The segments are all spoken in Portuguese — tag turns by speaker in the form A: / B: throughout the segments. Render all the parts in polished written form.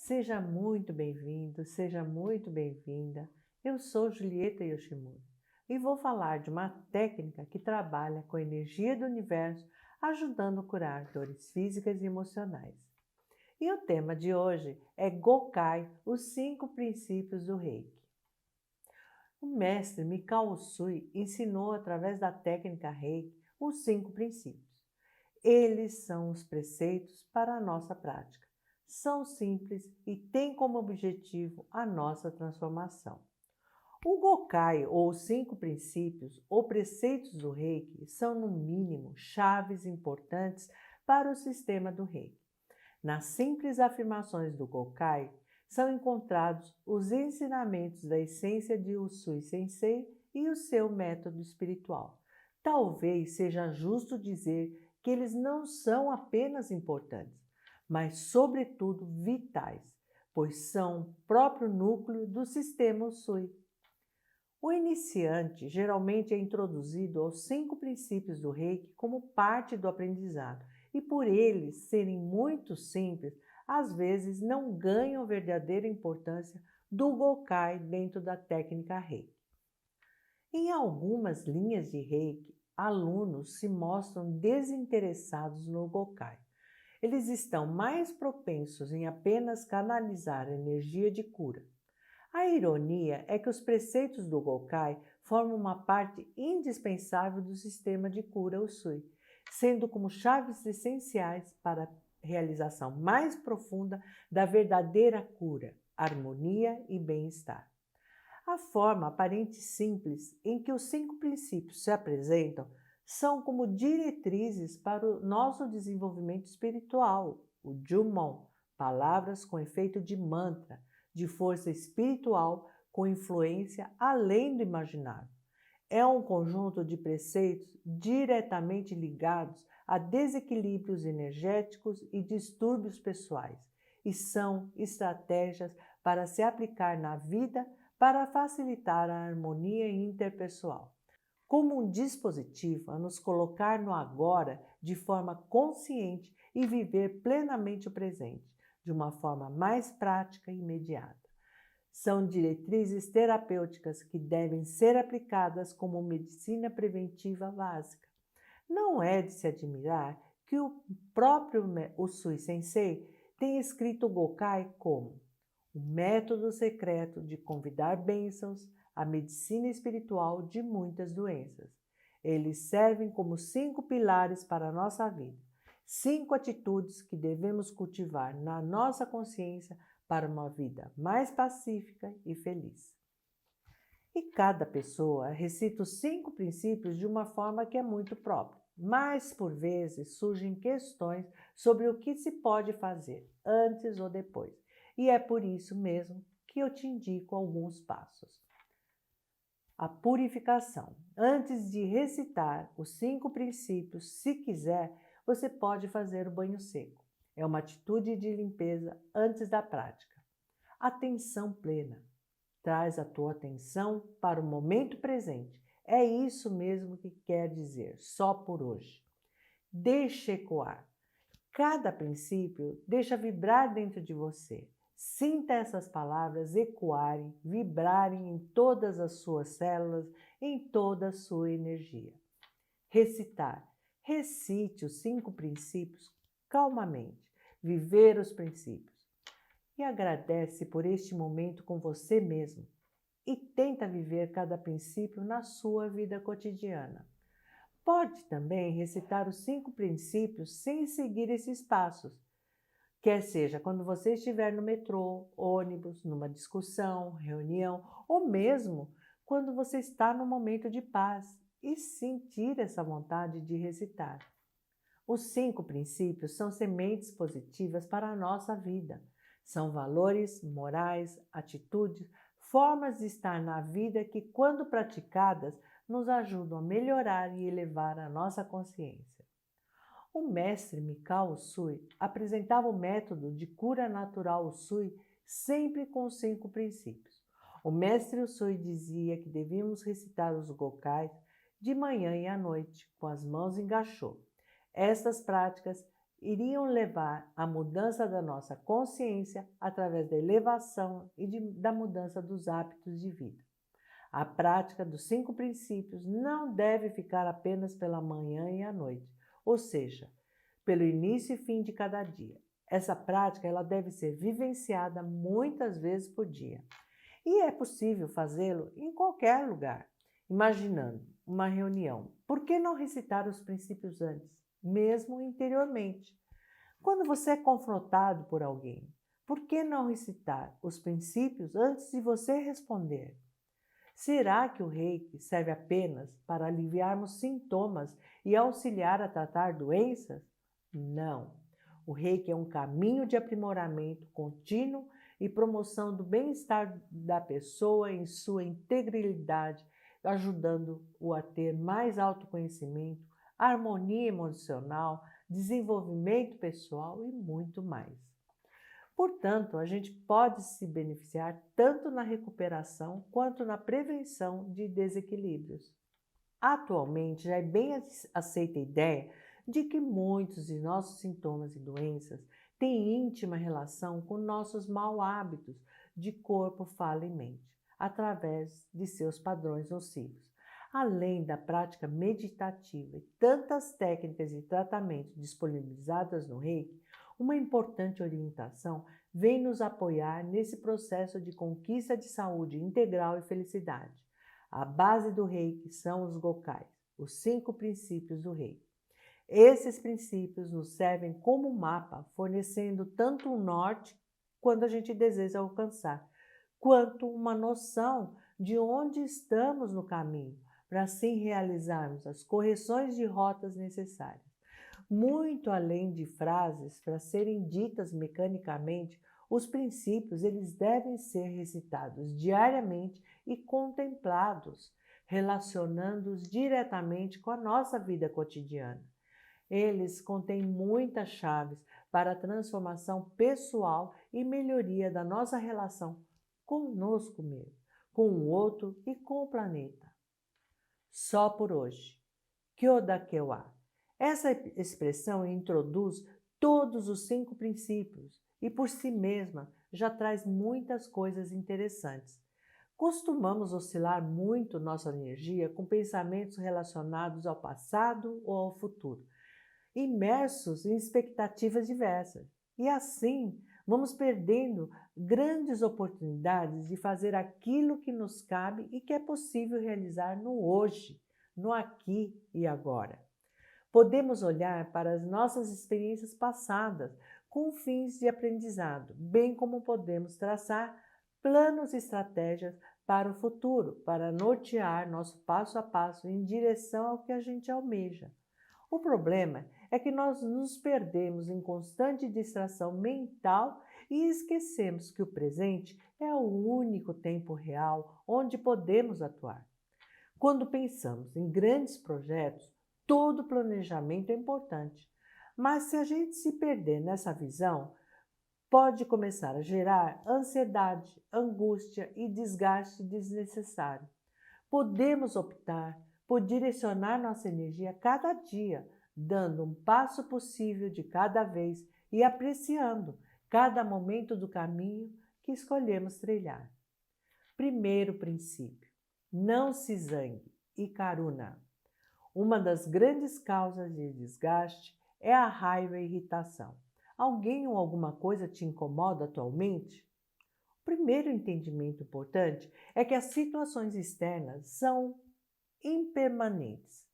A: Seja muito bem-vindo, seja muito bem-vinda. Eu sou Julieta Yoshimura e vou falar de uma técnica que trabalha com a energia do universo, ajudando a curar dores físicas e emocionais. E o tema de hoje é Gokai, os 5 princípios do Reiki. O mestre Mikao Usui ensinou através da técnica Reiki os 5 princípios. Eles são os preceitos para a nossa prática. São simples e têm como objetivo a nossa transformação. O Gokai, ou os 5 princípios ou preceitos do Reiki, são, no mínimo, chaves importantes para o sistema do Reiki. Nas simples afirmações do Gokai, são encontrados os ensinamentos da essência de Usui Sensei e o seu método espiritual. Talvez seja justo dizer que eles não são apenas importantes, mas, sobretudo, vitais, pois são o próprio núcleo do sistema Usui. O iniciante geralmente é introduzido aos 5 princípios do Reiki como parte do aprendizado, e por eles serem muito simples, às vezes não ganham a verdadeira importância do Gokai dentro da técnica Reiki. Em algumas linhas de Reiki, alunos se mostram desinteressados no Gokai. Eles estão mais propensos em apenas canalizar energia de cura. A ironia é que os preceitos do Gokai formam uma parte indispensável do sistema de cura Usui, sendo como chaves essenciais para a realização mais profunda da verdadeira cura, harmonia e bem-estar. A forma aparente simples em que os 5 princípios se apresentam são como diretrizes para o nosso desenvolvimento espiritual, o Jumon, palavras com efeito de mantra, de força espiritual com influência além do imaginário. É um conjunto de preceitos diretamente ligados a desequilíbrios energéticos e distúrbios pessoais, e são estratégias para se aplicar na vida para facilitar a harmonia interpessoal. Como um dispositivo a nos colocar no agora de forma consciente e viver plenamente o presente, de uma forma mais prática e imediata. São diretrizes terapêuticas que devem ser aplicadas como medicina preventiva básica. Não é de se admirar que o próprio Usui Sensei tenha escrito o Gokai como o método secreto de convidar bênçãos, a medicina espiritual de muitas doenças. Eles servem como 5 pilares para a nossa vida, 5 atitudes que devemos cultivar na nossa consciência para uma vida mais pacífica e feliz. E cada pessoa recita os 5 princípios de uma forma que é muito própria, mas por vezes surgem questões sobre o que se pode fazer antes ou depois. E é por isso mesmo que eu te indico alguns passos. A purificação. Antes de recitar os 5 princípios, se quiser, você pode fazer o banho seco. É uma atitude de limpeza antes da prática. Atenção plena. Traz a tua atenção para o momento presente. É isso mesmo que quer dizer, só por hoje. Deixa ecoar. Cada princípio deixa vibrar dentro de você. Sinta essas palavras ecoarem, vibrarem em todas as suas células, em toda a sua energia. Recitar. Recite os 5 princípios calmamente. Viver os princípios. E agradece por este momento com você mesmo. E tenta viver cada princípio na sua vida cotidiana. Pode também recitar os 5 princípios sem seguir esses passos. Quer seja quando você estiver no metrô, ônibus, numa discussão, reunião, ou mesmo quando você está num momento de paz e sentir essa vontade de recitar. Os 5 princípios são sementes positivas para a nossa vida. São valores, morais, atitudes, formas de estar na vida que, quando praticadas, nos ajudam a melhorar e elevar a nossa consciência. O mestre Mikao Usui apresentava o método de cura natural Usui sempre com os 5 princípios. O mestre Usui dizia que devíamos recitar os Gokais de manhã e à noite, com as mãos em gachô. Estas práticas iriam levar à mudança da nossa consciência através da elevação e da mudança dos hábitos de vida. A prática dos 5 princípios não deve ficar apenas pela manhã e à noite, ou seja, pelo início e fim de cada dia. Essa prática ela deve ser vivenciada muitas vezes por dia. E é possível fazê-lo em qualquer lugar. Imaginando uma reunião, por que não recitar os princípios antes, mesmo interiormente? Quando você é confrontado por alguém, por que não recitar os princípios antes de você responder? Será que o Reiki serve apenas para aliviarmos sintomas e auxiliar a tratar doenças? Não. O Reiki é um caminho de aprimoramento contínuo e promoção do bem-estar da pessoa em sua integridade, ajudando-o a ter mais autoconhecimento, harmonia emocional, desenvolvimento pessoal e muito mais. Portanto, a gente pode se beneficiar tanto na recuperação quanto na prevenção de desequilíbrios. Atualmente, já é bem aceita a ideia de que muitos de nossos sintomas e doenças têm íntima relação com nossos maus hábitos de corpo, fala e mente, através de seus padrões nocivos. Além da prática meditativa e tantas técnicas e tratamentos disponibilizadas no Reiki, uma importante orientação vem nos apoiar nesse processo de conquista de saúde integral e felicidade. A base do Reiki são os Gokais, os 5 princípios do Reiki. Esses princípios nos servem como mapa, fornecendo tanto um norte quando a gente deseja alcançar, quanto uma noção de onde estamos no caminho, para assim realizarmos as correções de rotas necessárias. Muito além de frases para serem ditas mecanicamente, os princípios eles devem ser recitados diariamente e contemplados, relacionando-os diretamente com a nossa vida cotidiana. Eles contêm muitas chaves para a transformação pessoal e melhoria da nossa relação conosco mesmo, com o outro e com o planeta. Só por hoje. Kyodakewa. Essa expressão introduz todos os 5 princípios e por si mesma já traz muitas coisas interessantes. Costumamos oscilar muito nossa energia com pensamentos relacionados ao passado ou ao futuro, imersos em expectativas diversas. E assim, vamos perdendo grandes oportunidades de fazer aquilo que nos cabe e que é possível realizar no hoje, no aqui e agora. Podemos olhar para as nossas experiências passadas com fins de aprendizado, bem como podemos traçar planos e estratégias para o futuro, para nortear nosso passo a passo em direção ao que a gente almeja. O problema é que nós nos perdemos em constante distração mental e esquecemos que o presente é o único tempo real onde podemos atuar. Quando pensamos em grandes projetos, todo planejamento é importante, mas se a gente se perder nessa visão, pode começar a gerar ansiedade, angústia e desgaste desnecessário. Podemos optar por direcionar nossa energia cada dia, dando um passo possível de cada vez e apreciando cada momento do caminho que escolhemos trilhar. Primeiro princípio: não se zangue e karuna. Uma das grandes causas de desgaste é a raiva e irritação. Alguém ou alguma coisa te incomoda atualmente? O primeiro entendimento importante é que as situações externas são impermanentes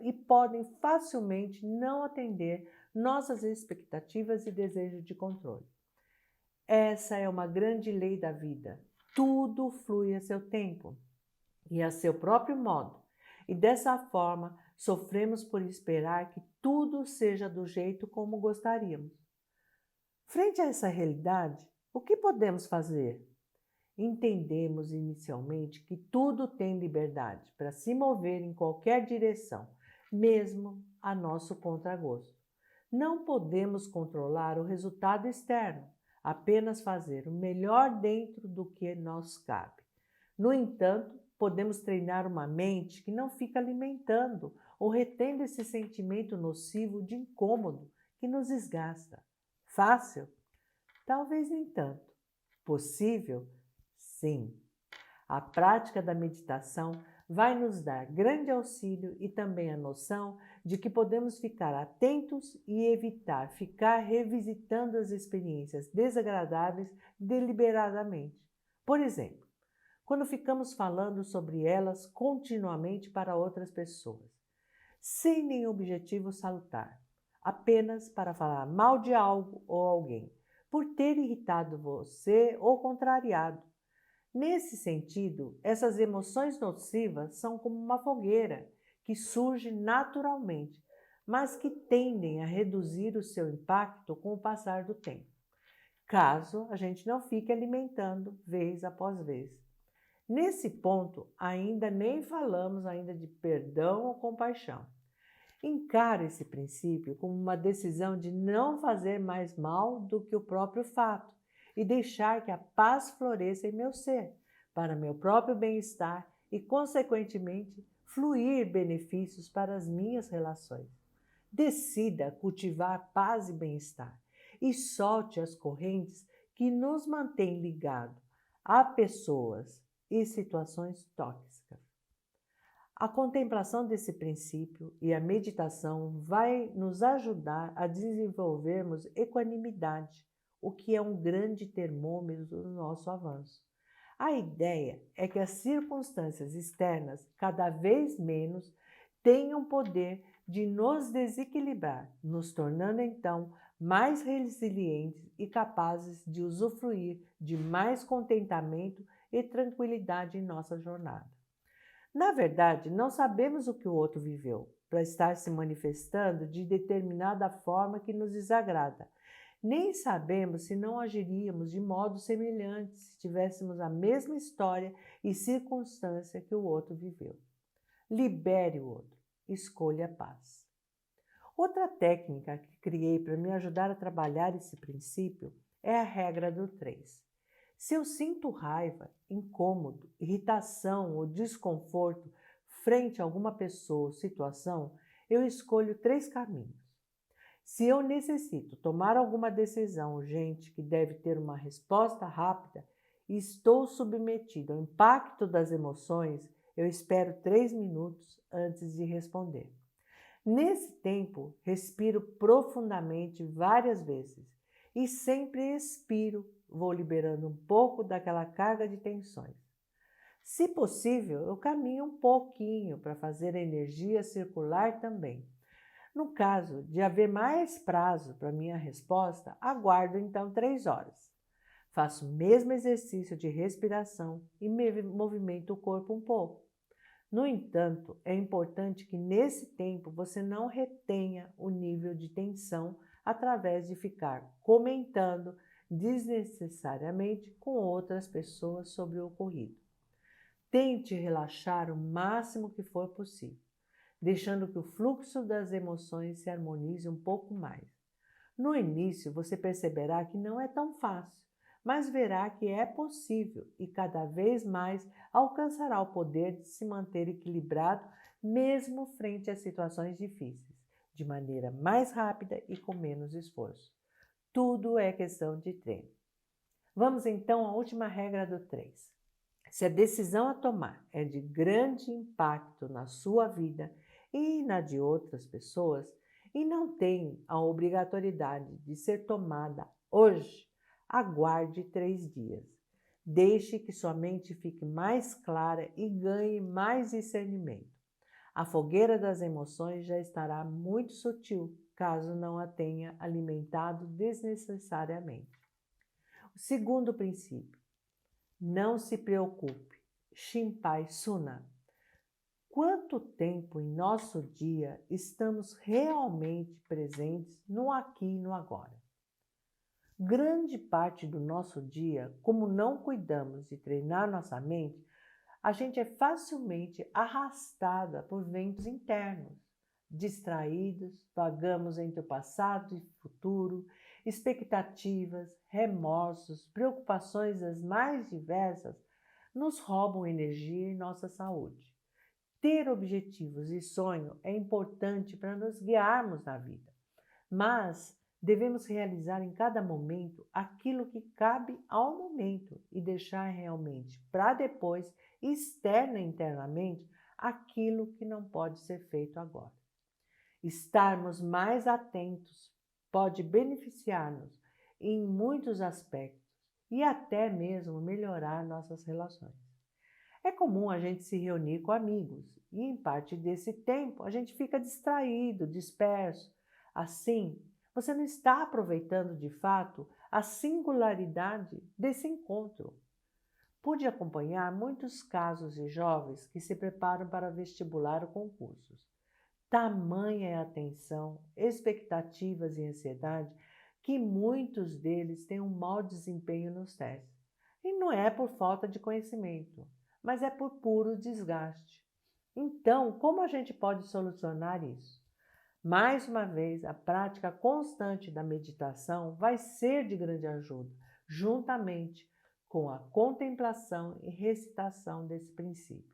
A: e podem facilmente não atender nossas expectativas e desejos de controle. Essa é uma grande lei da vida. Tudo flui a seu tempo e a seu próprio modo. E dessa forma, sofremos por esperar que tudo seja do jeito como gostaríamos. Frente a essa realidade, o que podemos fazer? Entendemos inicialmente que tudo tem liberdade para se mover em qualquer direção, mesmo a nosso contragosto. Não podemos controlar o resultado externo, apenas fazer o melhor dentro do que nos cabe. No entanto, podemos treinar uma mente que não fica alimentando ou retendo esse sentimento nocivo de incômodo que nos desgasta. Fácil? Talvez nem tanto. Possível? Sim. A prática da meditação vai nos dar grande auxílio e também a noção de que podemos ficar atentos e evitar ficar revisitando as experiências desagradáveis deliberadamente. Por exemplo, quando ficamos falando sobre elas continuamente para outras pessoas, sem nenhum objetivo salutar, apenas para falar mal de algo ou alguém, por ter irritado você ou contrariado. Nesse sentido, essas emoções nocivas são como uma fogueira que surge naturalmente, mas que tendem a reduzir o seu impacto com o passar do tempo, caso a gente não fique alimentando vez após vez. Nesse ponto, ainda nem falamos ainda de perdão ou compaixão. Encaro esse princípio como uma decisão de não fazer mais mal do que o próprio fato e deixar que a paz floresça em meu ser, para meu próprio bem-estar e, consequentemente, fluir benefícios para as minhas relações. Decida cultivar paz e bem-estar e solte as correntes que nos mantêm ligados a pessoas e situações tóxicas. A contemplação desse princípio e a meditação vai nos ajudar a desenvolvermos equanimidade, o que é um grande termômetro do nosso avanço. A ideia é que as circunstâncias externas, cada vez menos, tenham poder de nos desequilibrar, nos tornando então mais resilientes e capazes de usufruir de mais contentamento e tranquilidade em nossa jornada. Na verdade, não sabemos o que o outro viveu para estar se manifestando de determinada forma que nos desagrada. Nem sabemos se não agiríamos de modo semelhante se tivéssemos a mesma história e circunstância que o outro viveu. Libere o outro, escolha a paz. Outra técnica que criei para me ajudar a trabalhar esse princípio é a regra do 3. Se eu sinto raiva, incômodo, irritação ou desconforto frente a alguma pessoa ou situação, eu escolho 3 caminhos. Se eu necessito tomar alguma decisão urgente que deve ter uma resposta rápida e estou submetido ao impacto das emoções, eu espero 3 minutos antes de responder. Nesse tempo, respiro profundamente várias vezes e sempre expiro, vou liberando um pouco daquela carga de tensões. Se possível, eu caminho um pouquinho para fazer a energia circular também. No caso de haver mais prazo para minha resposta, aguardo então 3 horas. Faço o mesmo exercício de respiração e me movimento o corpo um pouco. No entanto, é importante que nesse tempo você não retenha o nível de tensão através de ficar comentando desnecessariamente com outras pessoas sobre o ocorrido. Tente relaxar o máximo que for possível, deixando que o fluxo das emoções se harmonize um pouco mais. No início, você perceberá que não é tão fácil, mas verá que é possível e cada vez mais alcançará o poder de se manter equilibrado mesmo frente a situações difíceis, de maneira mais rápida e com menos esforço. Tudo é questão de treino. Vamos então à última regra do 3. Se a decisão a tomar é de grande impacto na sua vida e na de outras pessoas e não tem a obrigatoriedade de ser tomada hoje, aguarde 3 dias. Deixe que sua mente fique mais clara e ganhe mais discernimento. A fogueira das emoções já estará muito sutil, caso não a tenha alimentado desnecessariamente. O segundo princípio. Não se preocupe. Shinpai Suna. Quanto tempo em nosso dia estamos realmente presentes no aqui e no agora? Grande parte do nosso dia, como não cuidamos de treinar nossa mente, a gente é facilmente arrastada por ventos internos. Distraídos, vagamos entre o passado e o futuro, expectativas, remorsos, preocupações das mais diversas nos roubam energia e nossa saúde. Ter objetivos e sonho é importante para nos guiarmos na vida. mas devemos realizar em cada momento aquilo que cabe ao momento e deixar realmente para depois, externa e internamente, aquilo que não pode ser feito agora. Estarmos mais atentos pode beneficiar-nos em muitos aspectos e até mesmo melhorar nossas relações. É comum a gente se reunir com amigos e, em parte desse tempo, a gente fica distraído, disperso. Assim, você não está aproveitando de fato a singularidade desse encontro. Pude acompanhar muitos casos de jovens que se preparam para vestibular ou concursos. Tamanha é a tensão, expectativas e ansiedade que muitos deles têm um mau desempenho nos testes. E não é por falta de conhecimento, mas é por puro desgaste. Então, como a gente pode solucionar isso? Mais uma vez, a prática constante da meditação vai ser de grande ajuda, juntamente com a contemplação e recitação desse princípio.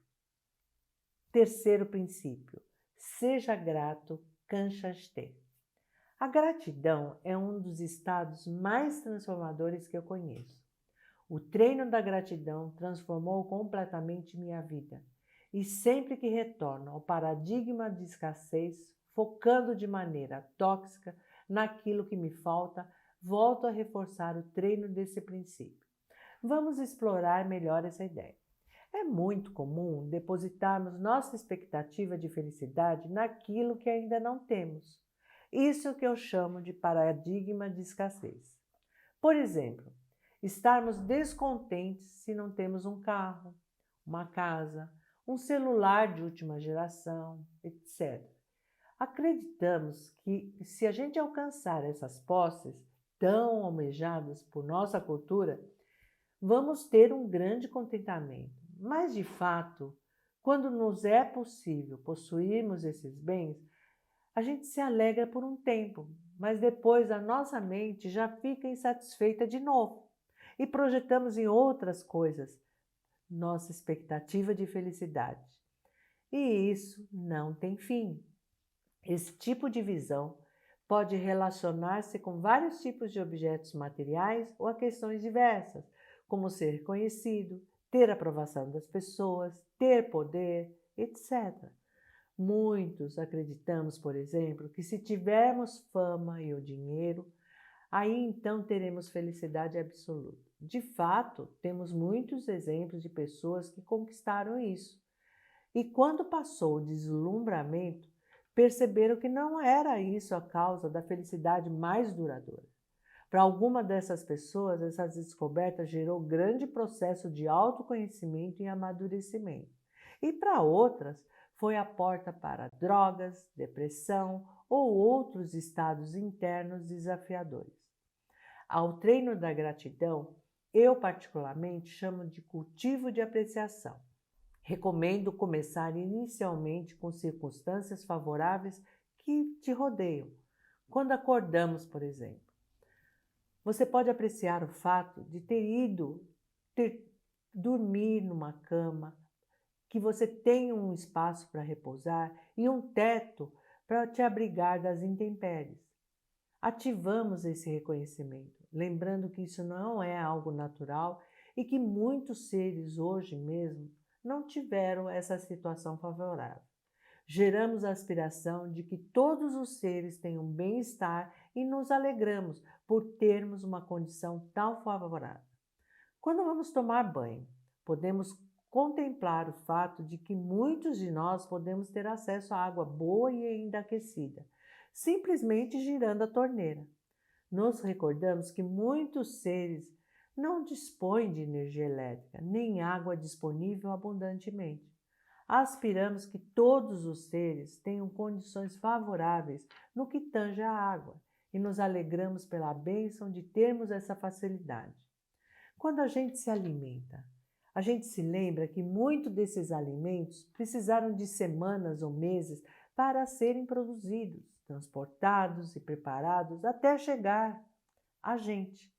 A: Terceiro princípio: seja grato, Kanshashte. A gratidão é um dos estados mais transformadores que eu conheço. O treino da gratidão transformou completamente minha vida. E sempre que retorno ao paradigma de escassez, focando de maneira tóxica naquilo que me falta, volto a reforçar o treino desse princípio. Vamos explorar melhor essa ideia. É muito comum depositarmos nossa expectativa de felicidade naquilo que ainda não temos. Isso é o que eu chamo de paradigma de escassez. Por exemplo, estarmos descontentes se não temos um carro, uma casa, um celular de última geração, etc. Acreditamos que se a gente alcançar essas posses tão almejadas por nossa cultura, vamos ter um grande contentamento. Mas, de fato, quando nos é possível possuirmos esses bens, a gente se alegra por um tempo, mas depois a nossa mente já fica insatisfeita de novo e projetamos em outras coisas nossa expectativa de felicidade. E isso não tem fim. Esse tipo de visão pode relacionar-se com vários tipos de objetos materiais ou a questões diversas, como ser reconhecido, ter aprovação das pessoas, ter poder, etc. Muitos acreditamos, por exemplo, que se tivermos fama e o dinheiro, aí então teremos felicidade absoluta. De fato, temos muitos exemplos de pessoas que conquistaram isso. E quando passou o deslumbramento, perceberam que não era isso a causa da felicidade mais duradoura. Para alguma dessas pessoas, essa descoberta gerou grande processo de autoconhecimento e amadurecimento. E para outras, foi a porta para drogas, depressão ou outros estados internos desafiadores. Ao treino da gratidão, eu particularmente chamo de cultivo de apreciação. Recomendo começar inicialmente com circunstâncias favoráveis que te rodeiam. Quando acordamos, por exemplo, você pode apreciar o fato de ter dormir numa cama, que você tem um espaço para repousar e um teto para te abrigar das intempéries. Ativamos esse reconhecimento, lembrando que isso não é algo natural e que muitos seres hoje mesmo não tiveram essa situação favorável. Geramos a aspiração de que todos os seres tenham bem-estar e nos alegramos por termos uma condição tão favorável. Quando vamos tomar banho, podemos contemplar o fato de que muitos de nós podemos ter acesso à água boa e ainda aquecida, simplesmente girando a torneira. Nos recordamos que muitos seres não dispõem de energia elétrica, nem água disponível abundantemente. Aspiramos que todos os seres tenham condições favoráveis no que tange à água e nos alegramos pela bênção de termos essa facilidade. Quando a gente se alimenta, a gente se lembra que muitos desses alimentos precisaram de semanas ou meses para serem produzidos, transportados e preparados até chegar a gente.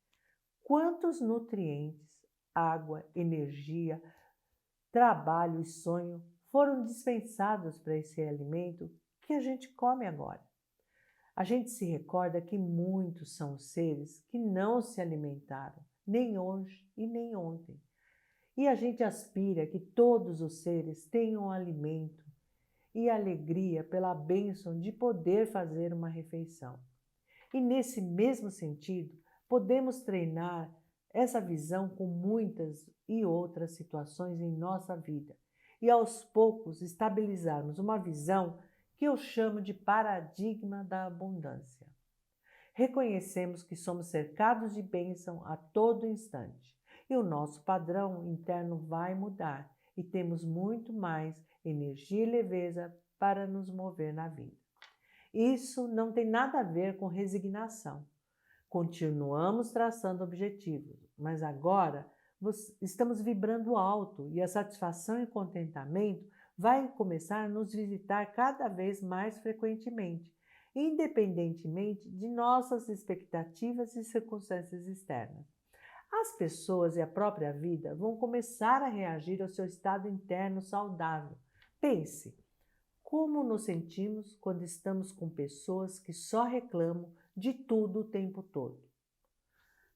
A: Quantos nutrientes, água, energia, trabalho e sonho foram dispensados para esse alimento que a gente come agora? A gente se recorda que muitos são os seres que não se alimentaram, nem hoje e nem ontem. E a gente aspira que todos os seres tenham alimento e alegria pela bênção de poder fazer uma refeição. E nesse mesmo sentido, podemos treinar essa visão com muitas e outras situações em nossa vida e aos poucos estabilizarmos uma visão que eu chamo de paradigma da abundância. Reconhecemos que somos cercados de bênção a todo instante e o nosso padrão interno vai mudar e temos muito mais energia e leveza para nos mover na vida. Isso não tem nada a ver com resignação. Continuamos traçando objetivos, mas agora estamos vibrando alto e a satisfação e contentamento vai começar a nos visitar cada vez mais frequentemente, independentemente de nossas expectativas e circunstâncias externas. As pessoas e a própria vida vão começar a reagir ao seu estado interno saudável. Pense, como nos sentimos quando estamos com pessoas que só reclamam de tudo o tempo todo?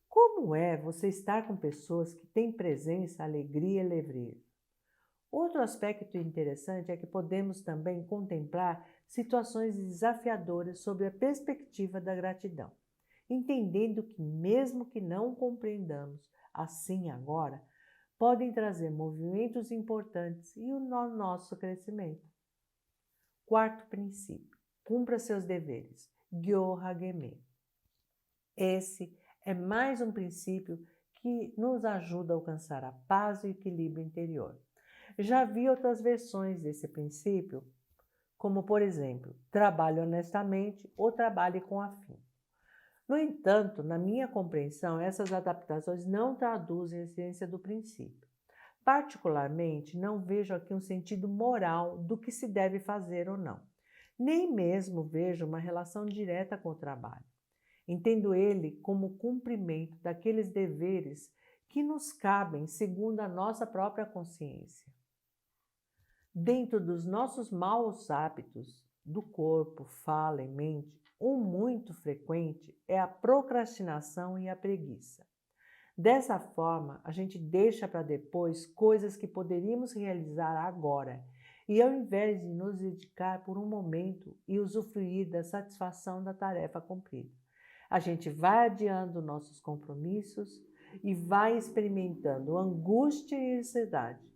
A: Como é você estar com pessoas que têm presença, alegria e leveza? Outro aspecto interessante é que podemos também contemplar situações desafiadoras sob a perspectiva da gratidão, entendendo que mesmo que não compreendamos assim agora, podem trazer movimentos importantes e o nosso crescimento. Quarto princípio, cumpra seus deveres, Gyohageme. Esse é mais um princípio que nos ajuda a alcançar a paz e o equilíbrio interior. Já vi outras versões desse princípio, como por exemplo, trabalhe honestamente ou trabalhe com afinco. No entanto, na minha compreensão, essas adaptações não traduzem a essência do princípio. Particularmente, não vejo aqui um sentido moral do que se deve fazer ou não. Nem mesmo vejo uma relação direta com o trabalho. Entendo ele como cumprimento daqueles deveres que nos cabem segundo a nossa própria consciência. Dentro dos nossos maus hábitos do corpo, fala e mente, um muito frequente é a procrastinação e a preguiça. Dessa forma, a gente deixa para depois coisas que poderíamos realizar agora e ao invés de nos dedicar por um momento e usufruir da satisfação da tarefa cumprida, a gente vai adiando nossos compromissos e vai experimentando angústia e ansiedade.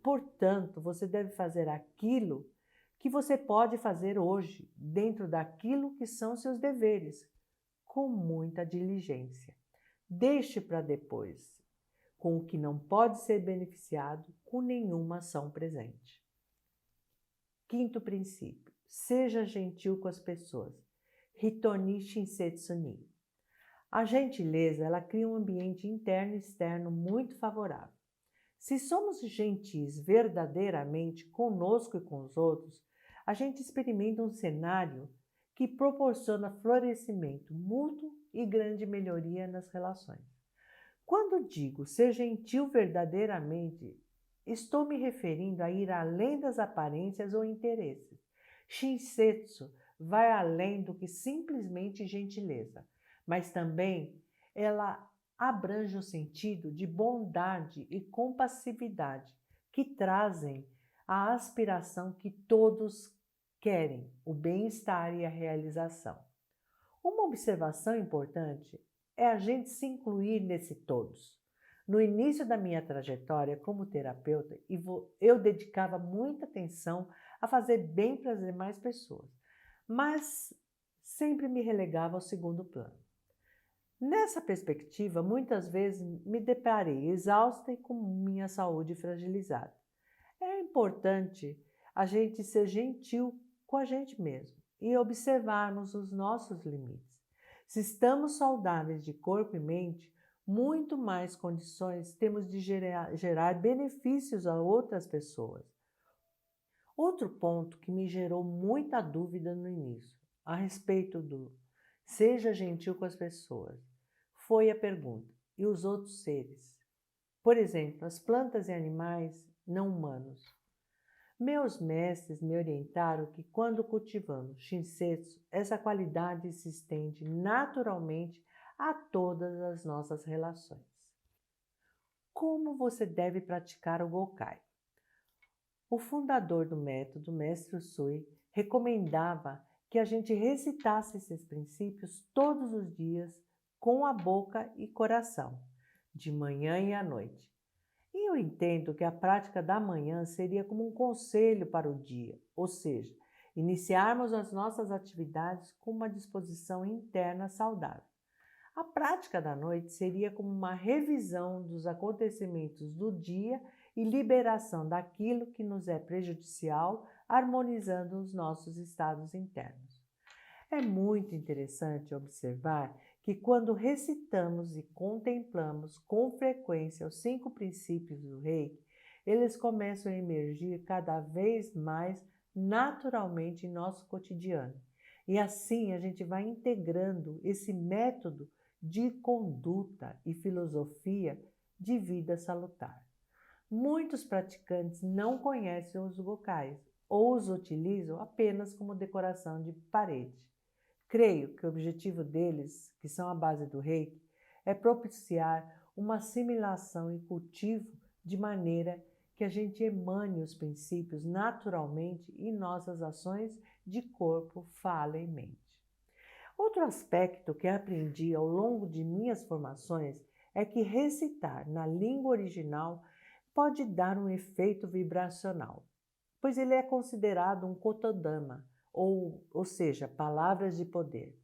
A: Portanto, você deve fazer aquilo que você pode fazer hoje, dentro daquilo que são seus deveres, com muita diligência. Deixe para depois, com o que não pode ser beneficiado com nenhuma ação presente. Quinto princípio, seja gentil com as pessoas. Hitoni Shinsetsu ni. A gentileza, ela cria um ambiente interno e externo muito favorável. Se somos gentis verdadeiramente conosco e com os outros, a gente experimenta um cenário que proporciona florescimento mútuo e grande melhoria nas relações. Quando digo ser gentil verdadeiramente, estou me referindo a ir além das aparências ou interesses. Shinsetsu vai além do que simplesmente gentileza, mas também ela abrange o sentido de bondade e compassividade que trazem a aspiração que todos querem, o bem-estar e a realização. Uma observação importante é a gente se incluir nesse todos. No início da minha trajetória como terapeuta, eu dedicava muita atenção a fazer bem para as demais pessoas, mas sempre me relegava ao segundo plano. Nessa perspectiva, muitas vezes me deparei exausta e com minha saúde fragilizada. É importante a gente ser gentil com a gente mesmo e observarmos os nossos limites. Se estamos saudáveis de corpo e mente, muito mais condições temos de gerar benefícios a outras pessoas. Outro ponto que me gerou muita dúvida no início, a respeito do seja gentil com as pessoas, foi a pergunta: e os outros seres? Por exemplo, as plantas e animais não humanos. Meus mestres me orientaram que quando cultivamos Shinsetsu, essa qualidade se estende naturalmente a todas as nossas relações. Como você deve praticar o Gokai? O fundador do método, Mestre Usui, recomendava que a gente recitasse esses princípios todos os dias com a boca e coração, de manhã e à noite. E eu entendo que a prática da manhã seria como um conselho para o dia, ou seja, iniciarmos as nossas atividades com uma disposição interna saudável. A prática da noite seria como uma revisão dos acontecimentos do dia e liberação daquilo que nos é prejudicial, harmonizando os nossos estados internos. É muito interessante observar que quando recitamos e contemplamos com frequência os 5 princípios do Reiki, eles começam a emergir cada vez mais naturalmente em nosso cotidiano. E assim a gente vai integrando esse método de conduta e filosofia de vida salutar. Muitos praticantes não conhecem os gokais ou os utilizam apenas como decoração de parede. Creio que o objetivo deles, que são a base do Reiki, é propiciar uma assimilação e cultivo de maneira que a gente emane os princípios naturalmente em nossas ações de corpo, fala e mente. Outro aspecto que aprendi ao longo de minhas formações é que recitar na língua original pode dar um efeito vibracional, pois ele é considerado um kotodama, ou seja, palavras de poder.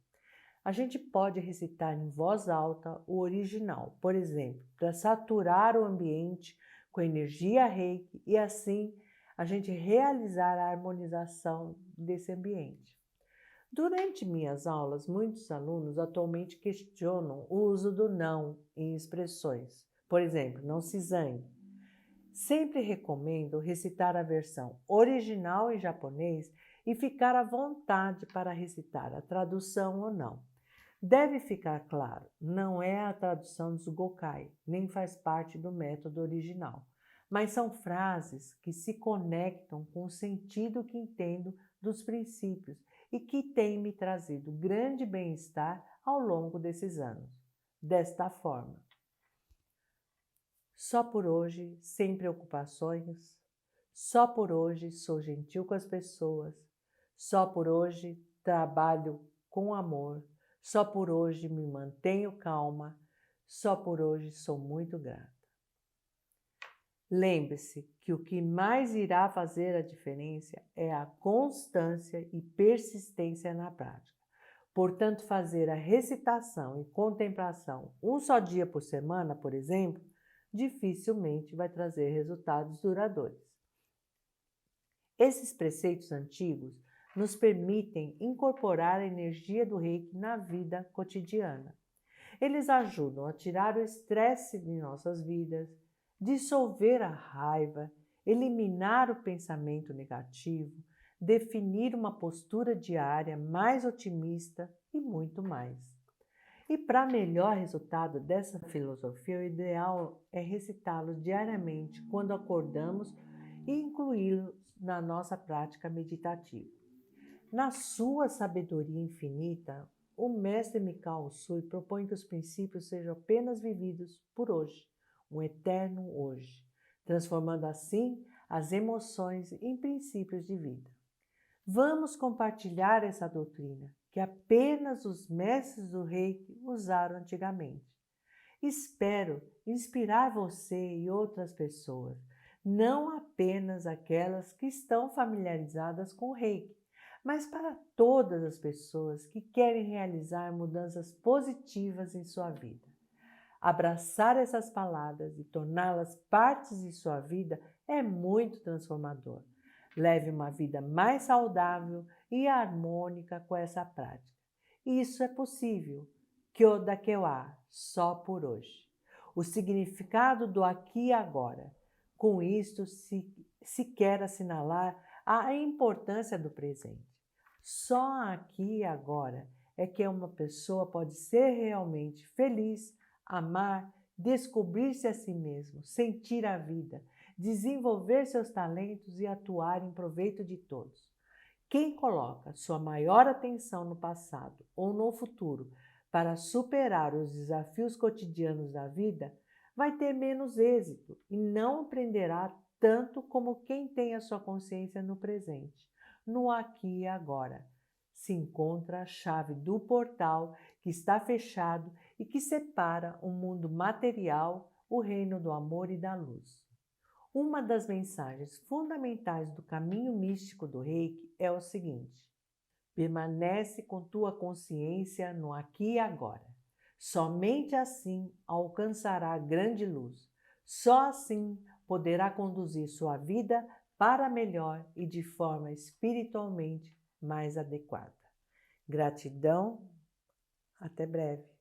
A: A gente pode recitar em voz alta o original, por exemplo, para saturar o ambiente com energia Reiki e assim a gente realizar a harmonização desse ambiente. Durante minhas aulas, muitos alunos atualmente questionam o uso do não em expressões. Por exemplo, não se zangue. Sempre recomendo recitar a versão original em japonês e ficar à vontade para recitar a tradução ou não. Deve ficar claro, não é a tradução dos Gokai, nem faz parte do método original, mas são frases que se conectam com o sentido que entendo dos princípios e que têm me trazido grande bem-estar ao longo desses anos. Desta forma: só por hoje, sem preocupações. Só por hoje sou gentil com as pessoas. Só por hoje trabalho com amor. Só por hoje me mantenho calma. Só por hoje sou muito grata. Lembre-se que o que mais irá fazer a diferença é a constância e persistência na prática. Portanto, fazer a recitação e contemplação um só dia por semana, por exemplo, dificilmente vai trazer resultados duradouros. Esses preceitos antigos nos permitem incorporar a energia do Reiki na vida cotidiana. Eles ajudam a tirar o estresse de nossas vidas, dissolver a raiva, eliminar o pensamento negativo, definir uma postura diária mais otimista e muito mais. E para melhor resultado dessa filosofia, o ideal é recitá-los diariamente quando acordamos e incluí-los na nossa prática meditativa. Na sua sabedoria infinita, o mestre Mikao Usui propõe que os princípios sejam apenas vividos por hoje, um eterno hoje, transformando assim as emoções em princípios de vida. Vamos compartilhar essa doutrina que apenas os mestres do Reiki usaram antigamente. Espero inspirar você e outras pessoas, não apenas aquelas que estão familiarizadas com o Reiki, mas para todas as pessoas que querem realizar mudanças positivas em sua vida. Abraçar essas palavras e torná-las partes de sua vida é muito transformador. Leve uma vida mais saudável e harmônica com essa prática. Isso é possível. Kyoda Kewa, só por hoje. O significado do aqui e agora. Com isto se quer assinalar a importância do presente. Só aqui e agora é que uma pessoa pode ser realmente feliz, amar, descobrir-se a si mesmo, sentir a vida, desenvolver seus talentos e atuar em proveito de todos. Quem coloca sua maior atenção no passado ou no futuro para superar os desafios cotidianos da vida, vai ter menos êxito e não aprenderá tanto como quem tem a sua consciência no presente, no aqui e agora. Se encontra a chave do portal que está fechado e que separa o mundo material, o reino do amor e da luz. Uma das mensagens fundamentais do caminho místico do Reiki é o seguinte: permanece com tua consciência no aqui e agora. Somente assim alcançará a grande luz. Só assim poderá conduzir sua vida para melhor e de forma espiritualmente mais adequada. Gratidão, até breve.